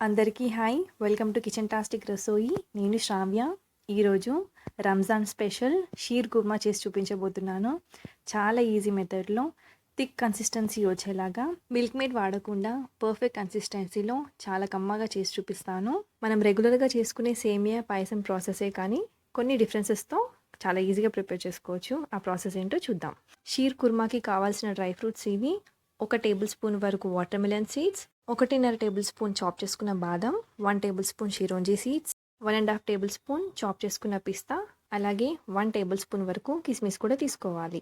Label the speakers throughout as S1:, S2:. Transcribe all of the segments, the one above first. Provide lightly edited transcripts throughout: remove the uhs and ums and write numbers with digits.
S1: అందరికీ hi. Welcome to kitchen టాస్టిక్ రసోయి. నేను శ్రావ్య. ఈరోజు రంజాన్ స్పెషల్ షీర్ కుర్మా చేసి చూపించబోతున్నాను. చాలా ఈజీ మెథడ్లో థిక్ కన్సిస్టెన్సీ వచ్చేలాగా మిల్క్ మేడ్ వాడకుండా పర్ఫెక్ట్ కన్సిస్టెన్సీలో చాలా కమ్మగా చేసి చూపిస్తాను. మనం రెగ్యులర్గా చేసుకునే సేమియా పాయసం ప్రాసెసే కానీ కొన్ని డిఫరెన్సెస్తో చాలా ఈజీగా ప్రిపేర్ చేసుకోవచ్చు. ఆ ప్రాసెస్ ఏంటో చూద్దాం. షీర్ కుర్మాకి కావాల్సిన డ్రై ఫ్రూట్స్ ఇవి: 1 టేబుల్ స్పూన్ వరకు watermelon seeds, 1.5 tablespoon chop చేసుకున్న బాదం, 1 టేబుల్ స్పూన్ షిరోంజీ సీడ్స్, 1.5 టేబుల్ స్పూన్ చాప్ చేసుకున్న పిస్తా, అలాగే 1 టేబుల్ స్పూన్ వరకు కిస్మిస్ కూడా తీసుకోవాలి.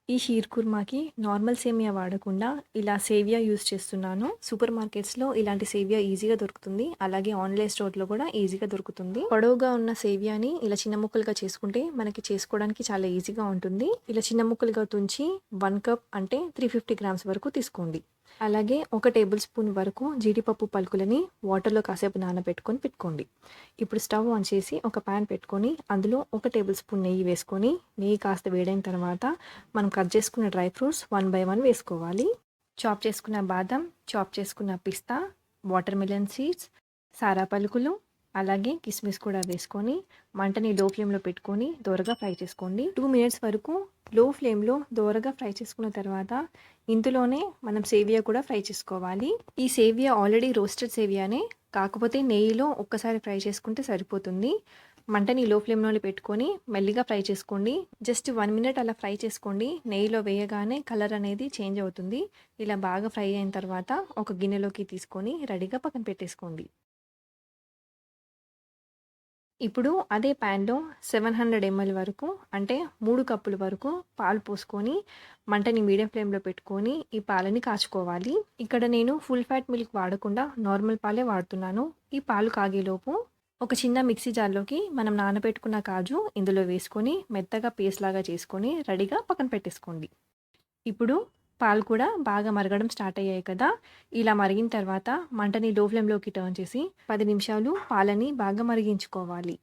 S1: ఈ షీర్ కుర్మాకి నార్మల్ సేమియా వాడకుండా ఇలా సేవియా యూస్ చేస్తున్నాను. సూపర్ మార్కెట్స్లో ఇలాంటి సేవియా ఈజీగా దొరుకుతుంది, అలాగే ఆన్లైన్ స్టోర్లో కూడా ఈజీగా దొరుకుతుంది. పొడవుగా ఉన్న సేవియాని ఇలా చిన్న ముక్కలుగా చేసుకుంటే మనకి చేసుకోవడానికి చాలా ఈజీగా ఉంటుంది. ఇలా చిన్న ముక్కలుగా తుంచి 1 కప్ అంటే 350 గ్రామ్స్ వరకు తీసుకోండి. అలాగే 1 టేబుల్ స్పూన్ వరకు జీడిపప్పు పలుకులని వాటర్లో కాసేపు నానబెట్టుకొని పెట్టుకోండి. ఇప్పుడు స్టవ్ ఆన్ చేసి ఒక ప్యాన్ పెట్టుకొని అందులో 1 టేబుల్ స్పూన్ నెయ్యి వేసుకొని, నెయ్యి కాస్త వేడైన తర్వాత మనం కట్ చేసుకున్న డ్రై ఫ్రూట్స్ 1 బై 1 వేసుకోవాలి. చాప్ చేసుకున్న బాదం, చాప్ చేసుకున్న పిస్తా, వాటర్ మిలన్ సీడ్స్, సారా పలుకులు, అలాగే కిస్మిస్ కూడా వేసుకొని మంటని లో ఫ్లేమ్లో పెట్టుకొని దోరగా ఫ్రై చేసుకోండి. 2 మినిట్స్ వరకు లో ఫ్లేమ్లో దోరగా ఫ్రై చేసుకున్న తర్వాత ఇందులోనే మనం సేవియా కూడా ఫ్రై చేసుకోవాలి. ఈ సేవియా ఆల్రెడీ రోస్టెడ్ సేవియానే, కాకపోతే నెయ్యిలో ఒక్కసారి ఫ్రై చేసుకుంటే సరిపోతుంది. మంటని లో ఫ్లేమ్లోనే పెట్టుకొని మెల్లిగా ఫ్రై చేసుకోండి. జస్ట్ 1 మినిట్ అలా ఫ్రై చేసుకోండి. నెయ్యిలో వేయగానే కలర్ అనేది చేంజ్ అవుతుంది. ఇలా బాగా ఫ్రై అయిన తర్వాత ఒక గిన్నెలోకి తీసుకొని రెడీగా పక్కన పెట్టేసుకోండి. ఇప్పుడు అదే ప్యాన్లో 700 ml వరకు అంటే 3 కప్పుల వరకు పాలు పోసుకొని మంటని మీడియం ఫ్లేమ్లో పెట్టుకొని ఈ పాలని కాచుకోవాలి. ఇక్కడ నేను ఫుల్ ఫ్యాట్ మిల్క్ వాడకుండా నార్మల్ పాలే వాడుతున్నాను. ఈ పాలు కాగేలోపు ఒక చిన్న మిక్సీ జార్లోకి మనం నానబెట్టుకున్న కాజు ఇందులో వేసుకొని మెత్తగా పేస్ట్ లాగా చేసుకొని రెడీగా పక్కన పెట్టేసుకోండి. ఇప్పుడు పాలు కూడా బాగా మరగడం స్టార్ట్ అయ్యాయి కదా. ఇలా మరిగిన తర్వాత మంటని లో ఫ్లేమ్లోకి టర్న్ చేసి 10 నిమిషాలు పాలని బాగా మరిగించుకోవాలి.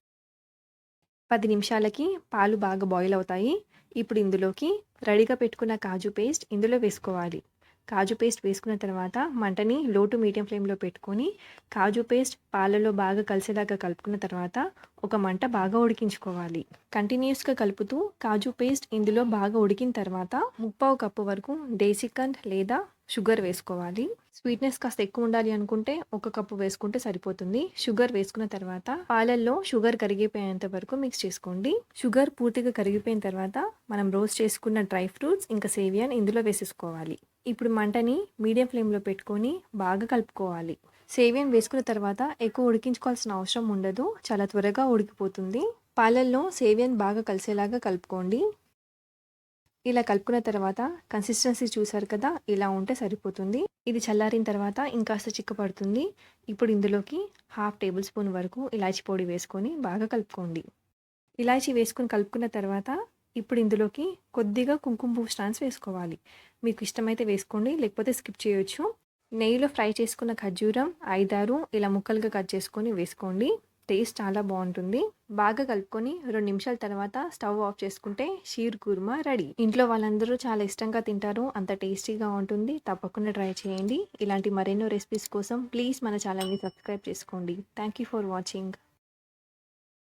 S1: 10 నిమిషాలకి పాలు బాగా బాయిల్ అవుతాయి. ఇప్పుడు ఇందులోకి రెడీగా పెట్టుకున్న కాజు పేస్ట్ ఇందులో వేసుకోవాలి. కాజు పేస్ట్ వేసుకున్న తర్వాత మంటని లో టు మీడియం ఫ్లేమ్లో పెట్టుకొని కాజు పేస్ట్ పాలలో బాగా కలిసేలాగా కలుపుకున్న తర్వాత ఒక మంట బాగా ఉడికించుకోవాలి. కంటిన్యూస్గా కలుపుతూ కాజు పేస్ట్ ఇందులో బాగా ఉడికిన తర్వాత 1/4 కప్పు వరకు డేసికండ్ లేదా షుగర్ వేసుకోవాలి. స్వీట్నెస్ కాస్త ఎక్కువ ఉండాలి అనుకుంటే 1 కప్పు వేసుకుంటే సరిపోతుంది. షుగర్ వేసుకున్న తర్వాత పాలల్లో షుగర్ కరిగిపోయేంత వరకు మిక్స్ చేసుకోండి. షుగర్ పూర్తిగా కరిగిపోయిన తర్వాత మనం రోస్ట్ చేసుకున్న డ్రై ఫ్రూట్స్ ఇంకా సేవియాని ఇందులో వేసేసుకోవాలి. ఇప్పుడు మంటని మీడియం ఫ్లేమ్లో పెట్టుకొని బాగా కలుపుకోవాలి. సేవియాని వేసుకున్న తర్వాత ఎక్కువ ఉడికించుకోవాల్సిన అవసరం ఉండదు, చాలా త్వరగా ఉడికిపోతుంది. పాలల్లో సేవియాని బాగా కలిసేలాగా కలుపుకోండి. ఇలా కలుపుకున్న తర్వాత కన్సిస్టెన్సీ చూసారు కదా, ఇలా ఉంటే సరిపోతుంది. ఇది చల్లారిన తర్వాత ఇంకాస్త చిక్కపడుతుంది. ఇప్పుడు ఇందులోకి 1/2 టేబుల్ స్పూన్ వరకు ఇలాచీ పొడి వేసుకొని బాగా కలుపుకోండి. ఇలాచీ వేసుకొని కలుపుకున్న తర్వాత ఇప్పుడు ఇందులోకి కొద్దిగా కుంకుమ పువ్వు స్టాన్స్ వేసుకోవాలి. మీకు ఇష్టమైతే వేసుకోండి, లేకపోతే స్కిప్ చేయొచ్చు. నెయ్యిలో ఫ్రై చేసుకున్న ఖర్జూరం 5-6 ఇలా ముక్కలుగా కట్ చేసుకొని వేసుకోండి. టేస్ట్ చాలా బాగుంటుంది. బాగా కలుపుకొని 2 నిమిషాల తర్వాత స్టవ్ ఆఫ్ చేసుకుంటే షీర్ కుర్మా రెడీ. ఇంట్లో వాళ్ళందరూ చాలా ఇష్టంగా తింటారు, అంత టేస్టీగా ఉంటుంది. తప్పకుండా ట్రై చేయండి. ఇలాంటి మరెన్నో రెసిపీస్ కోసం ప్లీజ్ మన ఛానల్ని సబ్స్క్రైబ్ చేసుకోండి. Thank you for watching.